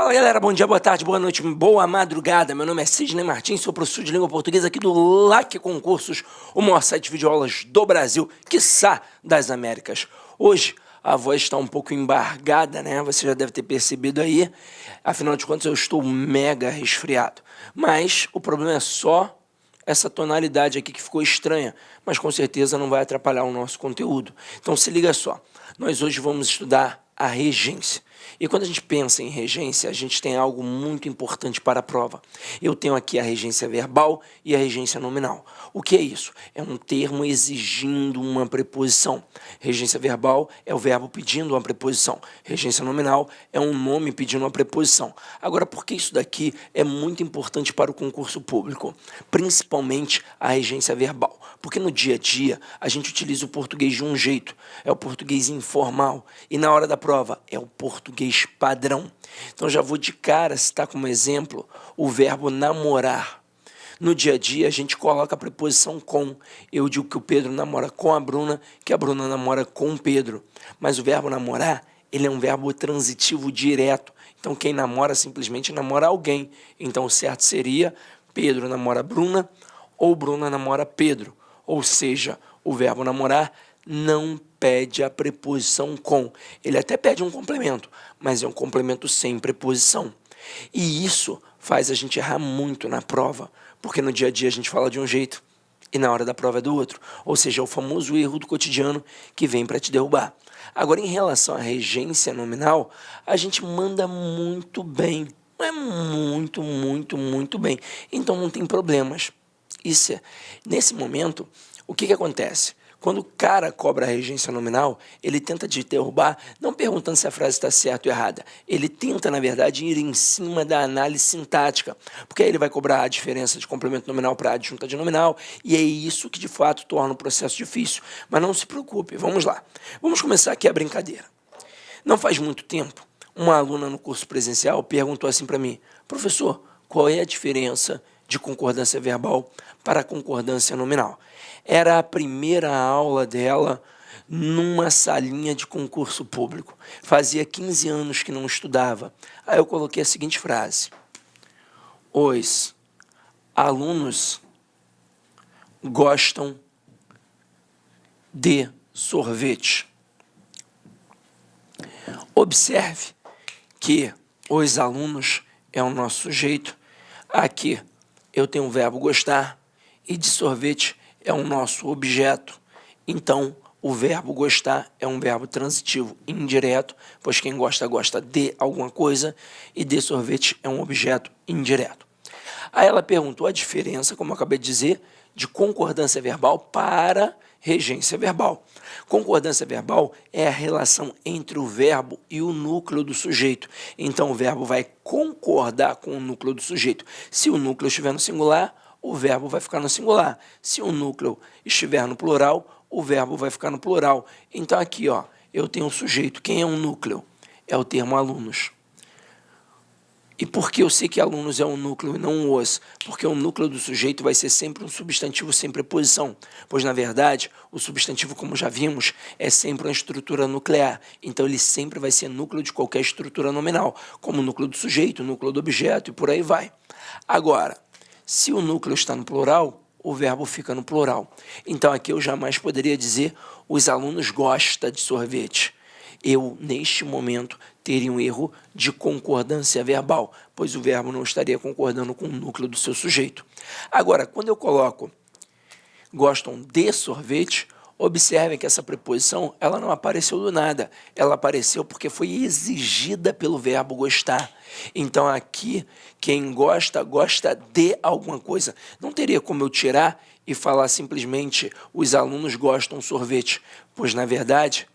Fala galera, bom dia, boa tarde, boa noite, boa madrugada. Meu nome é Sidney Martins, sou professor de língua portuguesa aqui do LAC Concursos, o maior site de videoaulas do Brasil, quiçá das Américas. Hoje a voz está um pouco embargada, né? Você já deve ter percebido aí. Afinal de contas, eu estou mega resfriado. Mas o problema é só essa tonalidade aqui que ficou estranha, mas com certeza não vai atrapalhar o nosso conteúdo. Então se liga só, nós hoje vamos estudar a regência. E quando a gente pensa em regência, a gente tem algo muito importante para a prova. Eu tenho aqui a regência verbal e a regência nominal. O que é isso? É um termo exigindo uma preposição. Regência verbal é o verbo pedindo uma preposição. Regência nominal é um nome pedindo uma preposição. Agora, por que isso daqui é muito importante para o concurso público? Principalmente a regência verbal. Porque no dia a dia a gente utiliza o português de um jeito. É o português informal. E na hora da prova é o português padrão. Então já vou de cara citar como exemplo o verbo namorar. No dia a dia a gente coloca a preposição com. Eu digo que o Pedro namora com a Bruna, que a Bruna namora com o Pedro. Mas o verbo namorar, ele é um verbo transitivo direto. Então quem namora simplesmente namora alguém. Então o certo seria Pedro namora Bruna ou Bruna namora Pedro. Ou seja, o verbo namorar não pede a preposição com. Ele até pede um complemento, mas é um complemento sem preposição. E isso faz a gente errar muito na prova, porque no dia a dia a gente fala de um jeito e na hora da prova é do outro. Ou seja, é o famoso erro do cotidiano que vem para te derrubar. Agora, em relação à regência nominal, a gente manda muito bem. Não é muito bem. Então não tem problemas. Nesse momento, o que acontece? Quando o cara cobra a regência nominal, ele tenta te derrubar, não perguntando se a frase está certa ou errada. Ele tenta, na verdade, ir em cima da análise sintática, porque aí ele vai cobrar a diferença de complemento nominal para a adjunta de nominal, e é isso que, de fato, torna o processo difícil. Mas não se preocupe, vamos lá. Vamos começar aqui a brincadeira. Não faz muito tempo, uma aluna no curso presencial perguntou assim para mim: professor, qual é a diferença de concordância verbal para concordância nominal? Era a primeira aula dela numa salinha de concurso público. Fazia 15 anos que não estudava. Aí eu coloquei a seguinte frase: os alunos gostam de sorvete. Observe que os alunos é o nosso sujeito. Aqui eu tenho o verbo gostar e de sorvete é o nosso objeto. Então, o verbo gostar é um verbo transitivo indireto, pois quem gosta, gosta de alguma coisa, e de sorvete é um objeto indireto. Aí ela perguntou a diferença, como eu acabei de dizer, de concordância verbal para regência verbal. Concordância verbal é a relação entre o verbo e o núcleo do sujeito. Então, o verbo vai concordar com o núcleo do sujeito. Se o núcleo estiver no singular, o verbo vai ficar no singular. Se o núcleo estiver no plural, o verbo vai ficar no plural. Então, aqui, ó, eu tenho um sujeito. Quem é um núcleo? É o termo alunos. E por que eu sei que alunos é um núcleo e não um os? Porque o núcleo do sujeito vai ser sempre um substantivo sem preposição, pois, na verdade, o substantivo, como já vimos, é sempre uma estrutura nuclear. Então, ele sempre vai ser núcleo de qualquer estrutura nominal, como o núcleo do sujeito, o núcleo do objeto e por aí vai. Agora, se o núcleo está no plural, o verbo fica no plural. Então, aqui eu jamais poderia dizer os alunos gostam de sorvete. Eu, neste momento, teria um erro de concordância verbal, pois o verbo não estaria concordando com o núcleo do seu sujeito. Agora, quando eu coloco gostam de sorvete, observem que essa preposição ela não apareceu do nada, ela apareceu porque foi exigida pelo verbo gostar. Então aqui, quem gosta, gosta de alguma coisa. Não teria como eu tirar e falar simplesmente os alunos gostam sorvete, pois na verdade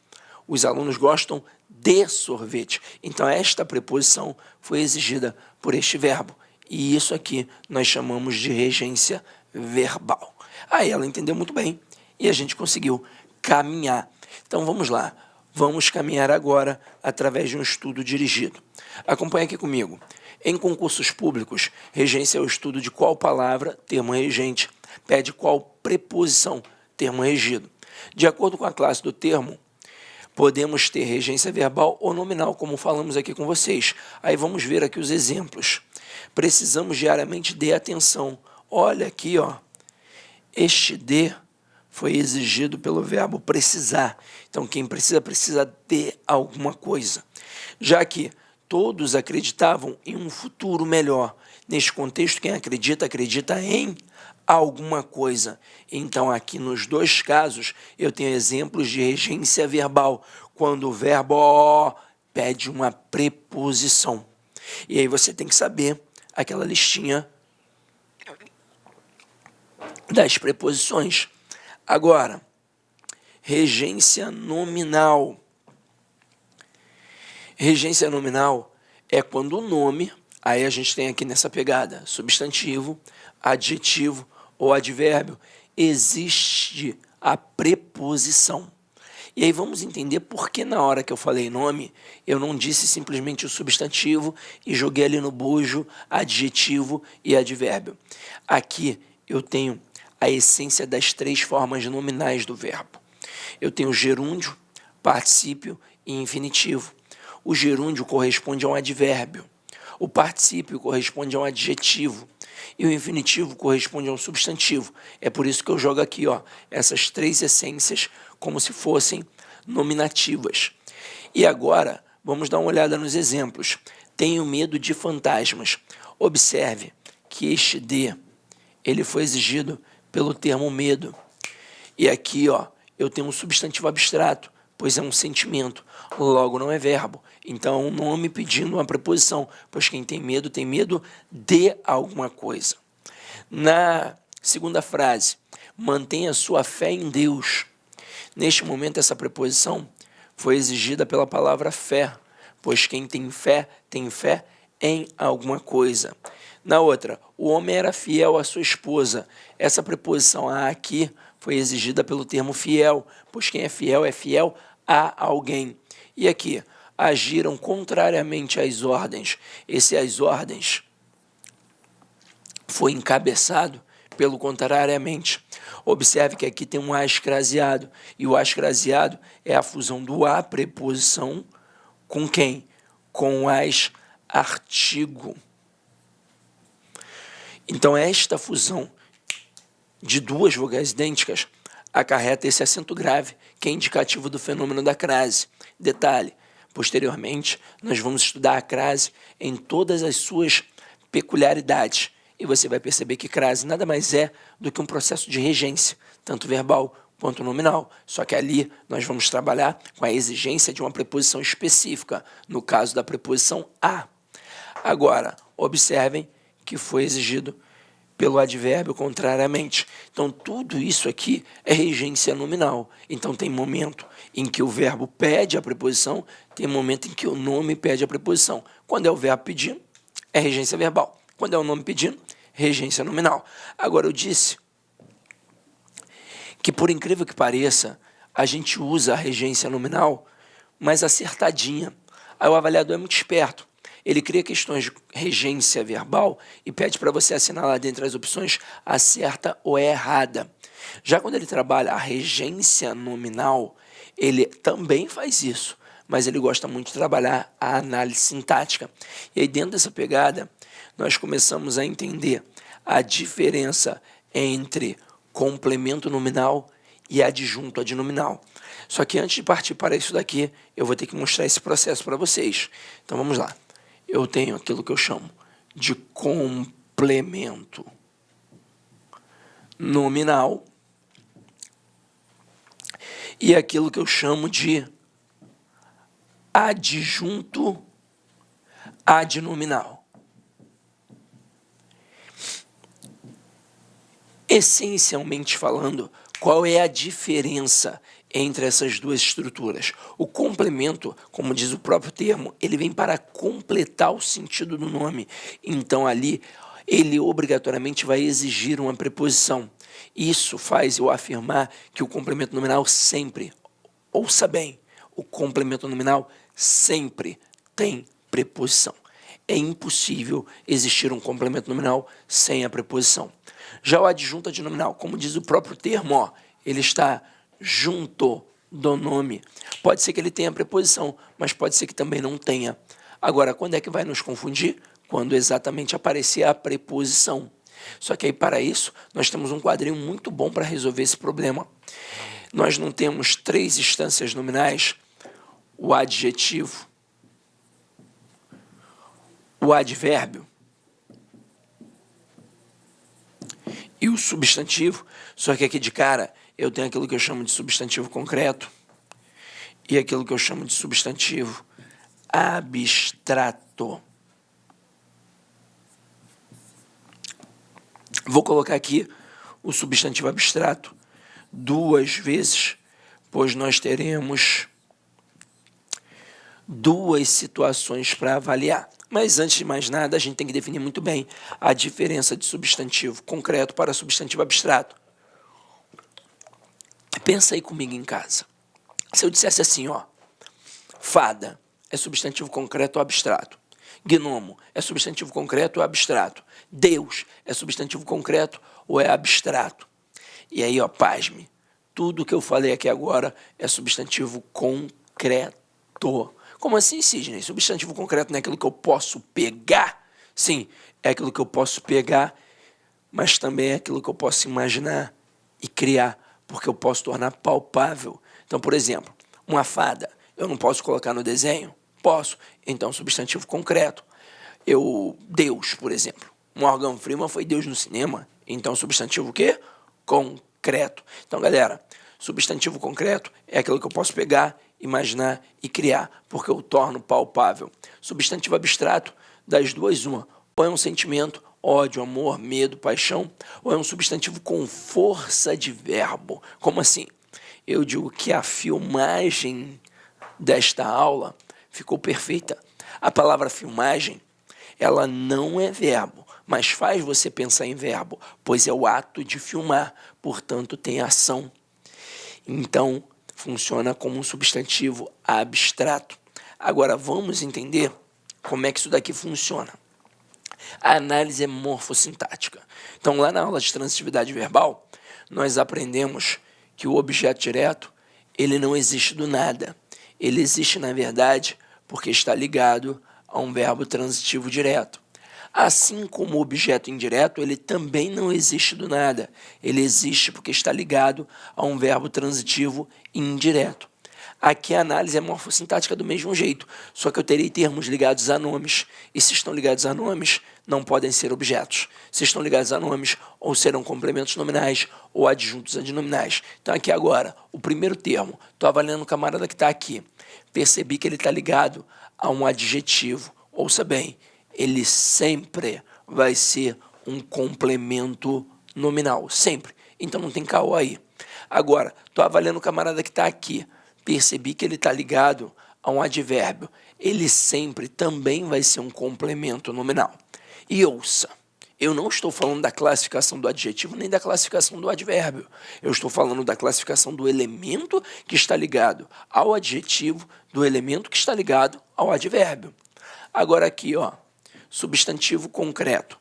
os alunos gostam de sorvete. Então esta preposição foi exigida por este verbo. E isso aqui nós chamamos de regência verbal. Aí ela entendeu muito bem e a gente conseguiu caminhar. Então vamos lá, vamos caminhar agora através de um estudo dirigido. Acompanhe aqui comigo. Em concursos públicos, regência é o estudo de qual palavra, termo regente, pede qual preposição, termo regido. De acordo com a classe do termo, podemos ter regência verbal ou nominal, como falamos aqui com vocês. Aí vamos ver aqui os exemplos. Precisamos diariamente de atenção. Olha aqui, ó. Este de foi exigido pelo verbo precisar. Então, quem precisa, precisa de alguma coisa. Já que todos acreditavam em um futuro melhor. Neste contexto, quem acredita, acredita em alguma coisa. Então, aqui nos dois casos, eu tenho exemplos de regência verbal, quando o verbo pede uma preposição. E aí você tem que saber aquela listinha das preposições. Agora, regência nominal. Regência nominal é quando o nome, aí a gente tem aqui nessa pegada, substantivo, adjetivo ou advérbio, existe a preposição. E aí vamos entender por que na hora que eu falei nome, eu não disse simplesmente o substantivo e joguei ali no bojo adjetivo e advérbio. Aqui eu tenho a essência das três formas nominais do verbo. Eu tenho gerúndio, particípio e infinitivo. O gerúndio corresponde a um advérbio. O particípio corresponde a um adjetivo. E o infinitivo corresponde a um substantivo. É por isso que eu jogo aqui, ó, essas três essências como se fossem nominativas. E agora, vamos dar uma olhada nos exemplos. Tenho medo de fantasmas. Observe que este de, ele foi exigido pelo termo medo. E aqui, ó, eu tenho um substantivo abstrato, pois é um sentimento, logo não é verbo. Então, é um nome pedindo uma preposição, pois quem tem medo de alguma coisa. Na segunda frase, mantenha sua fé em Deus. Neste momento, essa preposição foi exigida pela palavra fé, pois quem tem fé em alguma coisa. Na outra, o homem era fiel à sua esposa. Essa preposição a aqui foi exigida pelo termo fiel, pois quem é fiel a alguém. E aqui, agiram contrariamente às ordens. Esse às ordens foi encabeçado pelo contrariamente. Observe que aqui tem um a escraseado, e o a escraseado é a fusão do a preposição com quem? Com as artigo. Então, esta fusão de duas vogais idênticas acarreta esse acento grave, que é indicativo do fenômeno da crase. Detalhe, posteriormente, nós vamos estudar a crase em todas as suas peculiaridades, e você vai perceber que crase nada mais é do que um processo de regência, tanto verbal quanto nominal, só que ali nós vamos trabalhar com a exigência de uma preposição específica, no caso da preposição a. Agora, observem que foi exigido pelo advérbio contrariamente. Então, tudo isso aqui é regência nominal. Então, tem momento em que o verbo pede a preposição, tem momento em que o nome pede a preposição. Quando é o verbo pedindo, é regência verbal. Quando é o nome pedindo, regência nominal. Agora, eu disse que, por incrível que pareça, a gente usa a regência nominal mais acertadinha. Aí o avaliador é muito esperto. Ele cria questões de regência verbal e pede para você assinalar dentre as opções a certa ou a errada. Já quando ele trabalha a regência nominal, ele também faz isso, mas ele gosta muito de trabalhar a análise sintática. E aí, dentro dessa pegada, nós começamos a entender a diferença entre complemento nominal e adjunto adnominal. Só que antes de partir para isso daqui, eu vou ter que mostrar esse processo para vocês. Então, vamos lá. Eu tenho aquilo que eu chamo de complemento nominal e aquilo que eu chamo de adjunto adnominal. Essencialmente falando, qual é a diferença entre essas duas estruturas? O complemento, como diz o próprio termo, ele vem para completar o sentido do nome. Então, ali, ele obrigatoriamente vai exigir uma preposição. Isso faz eu afirmar que o complemento nominal sempre, ouça bem, o complemento nominal sempre tem preposição. É impossível existir um complemento nominal sem a preposição. Já o adjunto adnominal, como diz o próprio termo, ó, ele está junto do nome. Pode ser que ele tenha preposição, mas pode ser que também não tenha. Agora, quando é que vai nos confundir? Quando exatamente aparecer a preposição. Só que aí, para isso, nós temos um quadrinho muito bom para resolver esse problema. Nós não temos 3 instâncias nominais, o adjetivo, o advérbio e o substantivo, só que aqui de cara eu tenho aquilo que eu chamo de substantivo concreto e aquilo que eu chamo de substantivo abstrato. Vou colocar aqui o substantivo abstrato 2 vezes, pois nós teremos 2 situações para avaliar. Mas antes de mais nada, a gente tem que definir muito bem a diferença de substantivo concreto para substantivo abstrato. Pensa aí comigo em casa. Se eu dissesse assim, ó, fada é substantivo concreto ou abstrato? Gnomo é substantivo concreto ou abstrato? Deus é substantivo concreto ou é abstrato? E aí, ó, pasme, tudo que eu falei aqui agora é substantivo concreto. Como assim, Sidney? Substantivo concreto não é aquilo que eu posso pegar? Sim, é aquilo que eu posso pegar, mas também é aquilo que eu posso imaginar e criar, porque eu posso tornar palpável. Então, por exemplo, uma fada, eu não posso colocar no desenho? Posso. Então, substantivo concreto. Deus, por exemplo. Morgan Freeman foi Deus no cinema. Então, substantivo o quê? Concreto. Então, galera, substantivo concreto é aquilo que eu posso pegar, imaginar e criar, porque eu torno palpável. Substantivo abstrato, das duas, uma. Ou é um sentimento, ódio, amor, medo, paixão, ou é um substantivo com força de verbo. Como assim? Eu digo que a filmagem desta aula ficou perfeita. A palavra filmagem, ela não é verbo, mas faz você pensar em verbo, pois é o ato de filmar, portanto tem ação. Então, funciona como um substantivo abstrato. Agora, vamos entender como é que isso daqui funciona. A análise é morfossintática. Então, lá na aula de transitividade verbal, nós aprendemos que o objeto direto, ele não existe do nada. Ele existe, na verdade, porque está ligado a um verbo transitivo direto. Assim como o objeto indireto, ele também não existe do nada. Ele existe porque está ligado a um verbo transitivo indireto. Aqui a análise é morfossintática do mesmo jeito, só que eu terei termos ligados a nomes, e se estão ligados a nomes, não podem ser objetos. Se estão ligados a nomes, ou serão complementos nominais, ou adjuntos adnominais. Então aqui agora, o primeiro termo, estou avaliando o camarada que está aqui. Percebi que ele está ligado a um adjetivo. Ouça bem, ele sempre vai ser um complemento nominal, sempre. Então não tem caô aí. Agora, estou avaliando o camarada que está aqui. Percebi que ele está ligado a um advérbio. Ele sempre também vai ser um complemento nominal. E ouça, eu não estou falando da classificação do adjetivo nem da classificação do advérbio. Eu estou falando da classificação do elemento que está ligado ao adjetivo, do elemento que está ligado ao advérbio. Agora aqui, ó, substantivo concreto.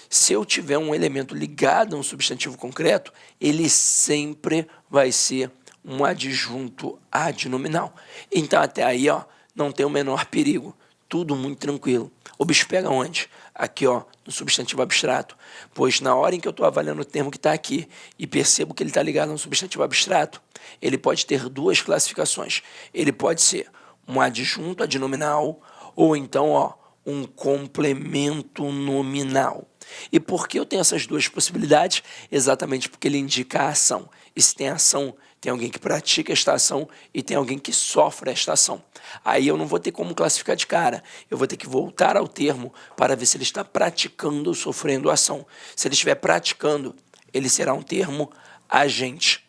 Se eu tiver um elemento ligado a um substantivo concreto, ele sempre vai ser um adjunto adnominal. Então, até aí, ó, não tem o menor perigo. Tudo muito tranquilo. O bicho pega onde? Aqui, ó, no substantivo abstrato. Pois na hora em que eu estou avaliando o termo que está aqui e percebo que ele está ligado a um substantivo abstrato, ele pode ter 2 classificações. Ele pode ser um adjunto adnominal ou então, ó, um complemento nominal. E por que eu tenho essas 2 possibilidades? Exatamente porque ele indica a ação. E se tem ação, tem alguém que pratica esta ação e tem alguém que sofre esta ação. Aí eu não vou ter como classificar de cara. Eu vou ter que voltar ao termo para ver se ele está praticando ou sofrendo a ação. Se ele estiver praticando, ele será um termo agente.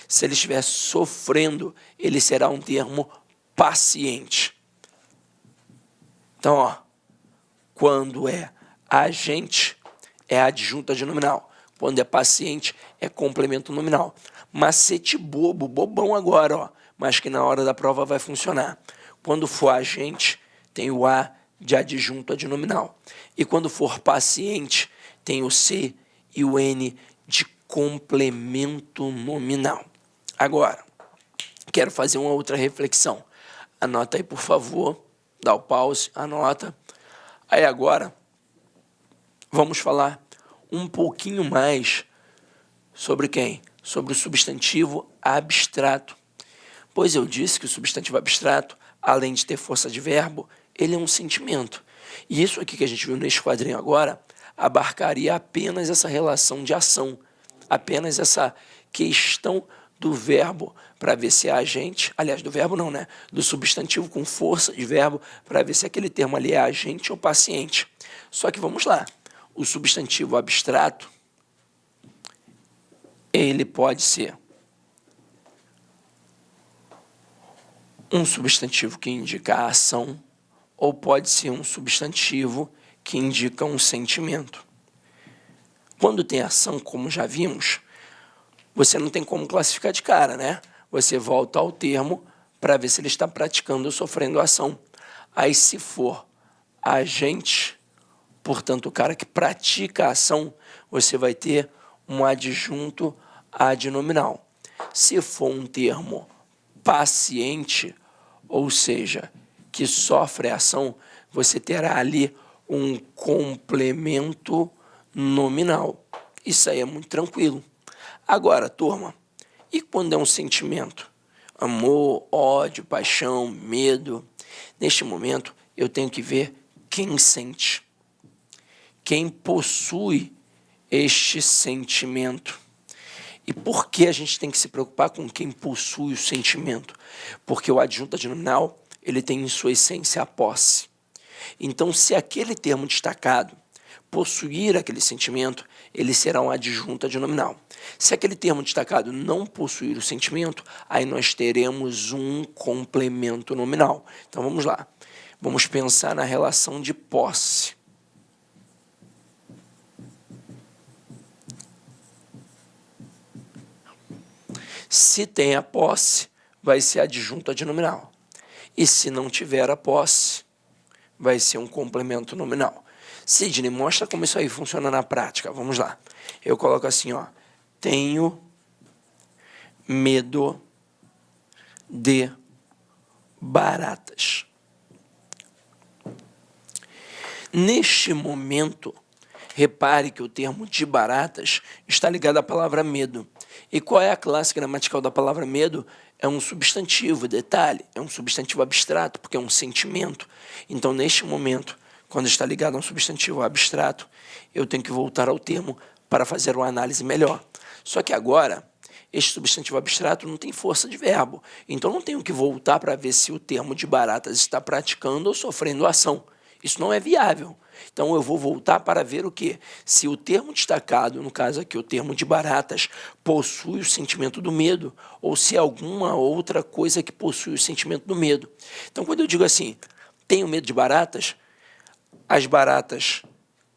Se ele estiver sofrendo, ele será um termo paciente. Então, ó, quando é agente, é adjunto adnominal. Quando é paciente, é complemento nominal. Macete bobo, bobão agora, ó, mas que na hora da prova vai funcionar. Quando for agente, tem o A de adjunto adnominal. E quando for paciente, tem o C e o N de complemento nominal. Agora, quero fazer uma outra reflexão. Anota aí, por favor, dá o pause, anota. Aí agora, vamos falar um pouquinho mais sobre quem? Sobre o substantivo abstrato. Pois eu disse que o substantivo abstrato, além de ter força de verbo, ele é um sentimento. E isso aqui que a gente viu nesse quadrinho agora, abarcaria apenas essa relação de ação, apenas essa questão do verbo para ver se é agente, aliás, do verbo não, né? Do substantivo com força de verbo para ver se aquele termo ali é agente ou paciente. Só que vamos lá, o substantivo abstrato, ele pode ser um substantivo que indica a ação ou pode ser um substantivo que indica um sentimento. Quando tem ação, como já vimos, você não tem como classificar de cara, né? Você volta ao termo para ver se ele está praticando ou sofrendo ação. Aí, se for agente, portanto, o cara que pratica a ação, você vai ter um adjunto adnominal. Se for um termo paciente, ou seja, que sofre a ação, você terá ali um complemento nominal. Isso aí é muito tranquilo. Agora, turma, e quando é um sentimento? Amor, ódio, paixão, medo. Neste momento, eu tenho que ver quem sente, quem possui este sentimento. E por que a gente tem que se preocupar com quem possui o sentimento? Porque o adjunto adnominal, ele tem em sua essência a posse. Então, se aquele termo destacado possuir aquele sentimento, ele será um adjunto adnominal. Se aquele termo destacado não possuir o sentimento, aí nós teremos um complemento nominal. Então, vamos lá. Vamos pensar na relação de posse. Se tem a posse, vai ser adjunto adnominal. E se não tiver a posse, vai ser um complemento nominal. Sidney, mostra como isso aí funciona na prática. Vamos lá. Eu coloco assim, ó. Tenho medo de baratas. Neste momento, repare que o termo de baratas está ligado à palavra medo. E qual é a classe gramatical da palavra medo? É um substantivo, detalhe, é um substantivo abstrato, porque é um sentimento. Então, neste momento, quando está ligado a um substantivo abstrato, eu tenho que voltar ao termo para fazer uma análise melhor. Só que agora, este substantivo abstrato não tem força de verbo. Então, não tenho que voltar para ver se o termo de baratas está praticando ou sofrendo ação. Isso não é viável. Então, eu vou voltar para ver o quê? Se o termo destacado, no caso aqui o termo de baratas, possui o sentimento do medo, ou se é alguma outra coisa que possui o sentimento do medo. Então, quando eu digo assim, tenho medo de baratas, as baratas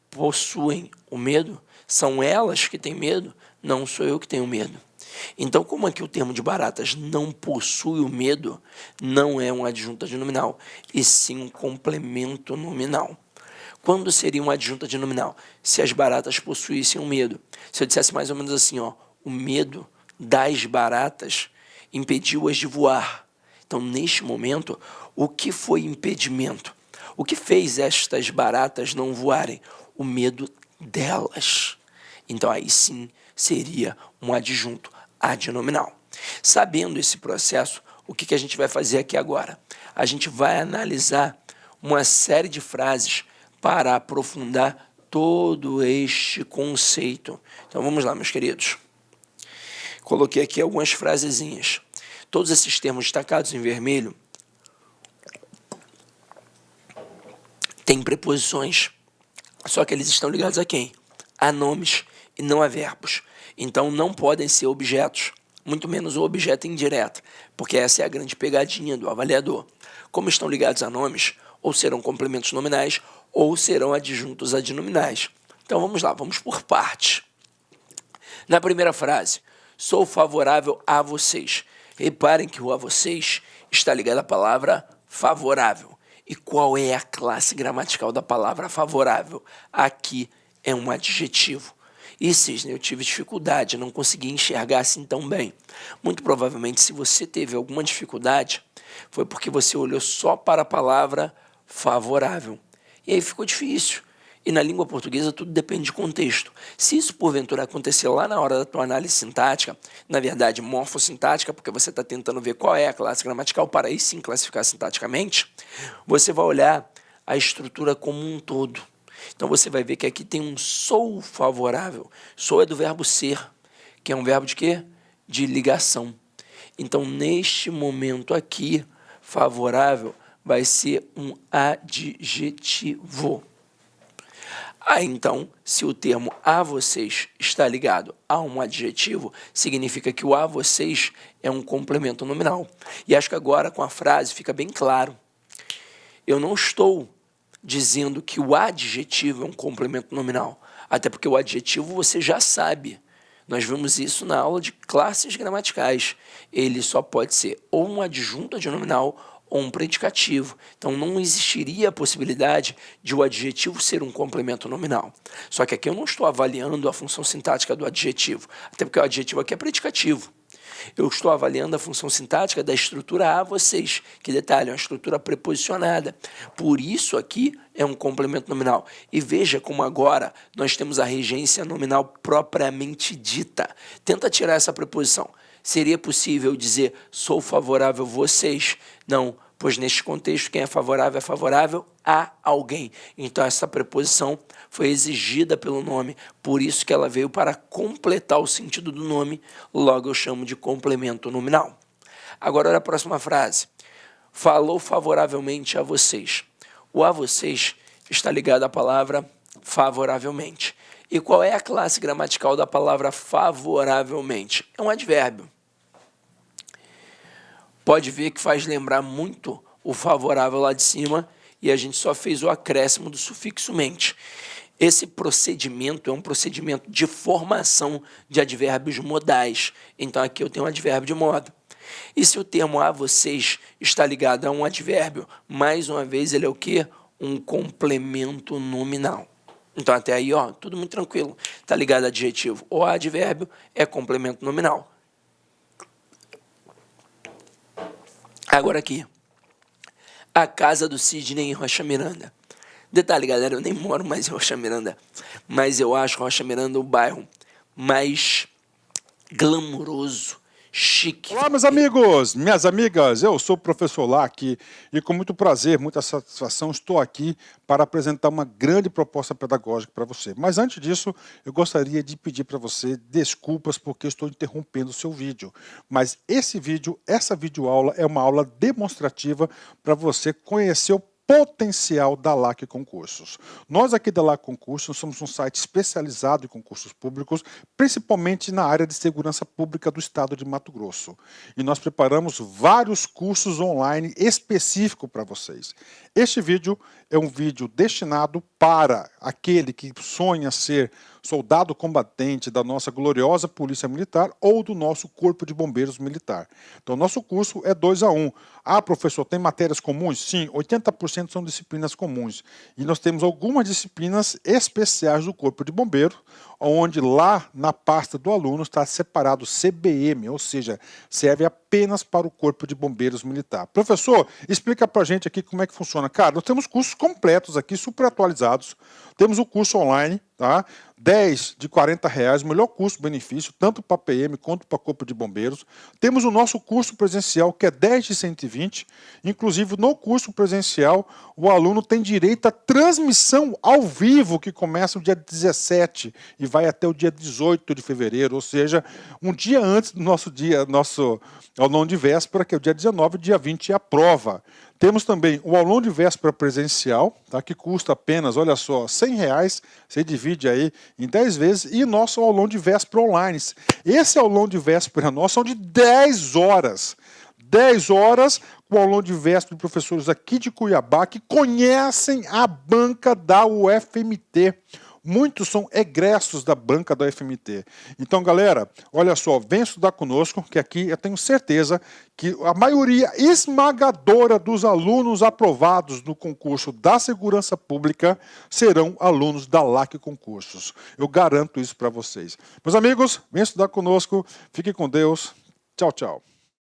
possuem o medo? São elas que têm medo? Não sou eu que tenho medo. Então, como aqui o termo de baratas não possui o medo, não é um adjunto adnominal, e sim um complemento nominal. Quando seria um adjunto adnominal? Se as baratas possuíssem o medo. Se eu dissesse mais ou menos assim, ó, o medo das baratas impediu-as de voar. Então, neste momento, o que foi impedimento? O que fez estas baratas não voarem? O medo delas. Então, aí sim seria um adjunto adnominal. Sabendo esse processo, o que a gente vai fazer aqui agora? A gente vai analisar uma série de frases para aprofundar todo este conceito. Então, vamos lá, meus queridos. Coloquei aqui algumas frasezinhas. Todos esses termos destacados em vermelho têm preposições, só que eles estão ligados a quem? A nomes e não a verbos. Então, não podem ser objetos, muito menos o objeto indireto, porque essa é a grande pegadinha do avaliador. Como estão ligados a nomes, ou serão complementos nominais, ou serão adjuntos adnominais. Então, vamos lá, vamos por partes. Na primeira frase, sou favorável a vocês. Reparem que o a vocês está ligado à palavra favorável. E qual é a classe gramatical da palavra favorável? Aqui é um adjetivo. E, Cisne, eu tive dificuldade, não consegui enxergar assim tão bem. Muito provavelmente, se você teve alguma dificuldade, foi porque você olhou só para a palavra favorável. E aí ficou difícil. E na língua portuguesa tudo depende de contexto. Se isso porventura acontecer lá na hora da tua análise sintática, na verdade morfossintática, porque você está tentando ver qual é a classe gramatical para aí sim classificar sintaticamente, você vai olhar a estrutura como um todo. Então você vai ver que aqui tem um sou favorável. Sou é do verbo ser, que é um verbo de quê? De ligação. Então neste momento aqui, favorável vai ser um adjetivo. Então, se o termo a vocês está ligado a um adjetivo, significa que o a vocês é um complemento nominal. E acho que agora com a frase fica bem claro. Eu não estou dizendo que o adjetivo é um complemento nominal, até porque o adjetivo você já sabe. Nós vimos isso na aula de classes gramaticais. Ele só pode ser ou um adjunto adnominal ou um predicativo. Então, não existiria a possibilidade de o adjetivo ser um complemento nominal. Só que aqui eu não estou avaliando a função sintática do adjetivo, até porque o adjetivo aqui é predicativo. Eu estou avaliando a função sintática da estrutura a vocês, que detalhe, é uma estrutura preposicionada. Por isso aqui é um complemento nominal. E veja como agora nós temos a regência nominal propriamente dita. Tenta tirar essa preposição. Seria possível dizer sou favorável a vocês? Não, pois neste contexto quem é favorável a alguém. Então essa preposição foi exigida pelo nome, por isso que ela veio para completar o sentido do nome, logo eu chamo de complemento nominal. Agora olha a próxima frase. Falou favoravelmente a vocês. O a vocês está ligado à palavra favoravelmente. E qual é a classe gramatical da palavra favoravelmente? É um advérbio. Pode ver que faz lembrar muito o favorável lá de cima e a gente só fez o acréscimo do sufixo mente. Esse procedimento é um procedimento de formação de advérbios modais. Então aqui eu tenho um advérbio de modo. E se o termo a vocês está ligado a um advérbio, mais uma vez ele é o quê? Um complemento nominal. Então até aí, ó, tudo muito tranquilo. Está ligado a adjetivo ou a advérbio, é complemento nominal. Agora aqui, a casa do Sidney em Rocha Miranda. Detalhe, galera, eu nem moro mais em Rocha Miranda, mas eu acho Rocha Miranda o bairro mais glamuroso, chique. Olá, meus amigos, minhas amigas, eu sou o professor Lac e com muito prazer, muita satisfação, estou aqui para apresentar uma grande proposta pedagógica para você. Mas antes disso, eu gostaria de pedir para você desculpas porque eu estou interrompendo o seu vídeo. Mas esse vídeo, essa videoaula é uma aula demonstrativa para você conhecer o potencial da LAC Concursos. Nós aqui da LAC Concursos somos um site especializado em concursos públicos, principalmente na área de segurança pública do estado de Mato Grosso. E nós preparamos vários cursos online específicos para vocês. Este vídeo é um vídeo destinado para aquele que sonha ser soldado combatente da nossa gloriosa Polícia Militar ou do nosso Corpo de Bombeiros Militar. Então, nosso curso é 2-1. Ah, professor, tem matérias comuns? Sim, 80% são disciplinas comuns. E nós temos algumas disciplinas especiais do Corpo de Bombeiro, onde lá na pasta do aluno está separado CBM, ou seja, serve apenas para o Corpo de Bombeiros Militar. Professor, explica pra gente aqui como é que funciona. Cara, nós temos cursos completos aqui, super atualizados. Temos o curso online, tá? 10 de R$40, o melhor custo-benefício, tanto para PM quanto para Corpo de Bombeiros. Temos o nosso curso presencial, que é 10 de 120. Inclusive, no curso presencial, o aluno tem direito à transmissão ao vivo, que começa o dia 17 e vai até o dia 18 de fevereiro, ou seja, um dia antes do nosso aulão de véspera, que é o dia 19, dia 20 é a prova. Temos também o aulão de véspera presencial, tá, que custa apenas, olha só, R$100, você divide aí em 10 vezes, e nosso aulão de véspera online. Esse aulão de véspera nosso são de 10 horas. 10 horas com o aulão de véspera de professores aqui de Cuiabá que conhecem a banca da UFMT. muitos são egressos da banca da UFMT. Então, galera, olha só, vem estudar conosco, que aqui eu tenho certeza que a maioria esmagadora dos alunos aprovados no concurso da Segurança Pública serão alunos da LAC Concursos. Eu garanto isso para vocês. Meus amigos, vem estudar conosco, fiquem com Deus. Tchau, tchau.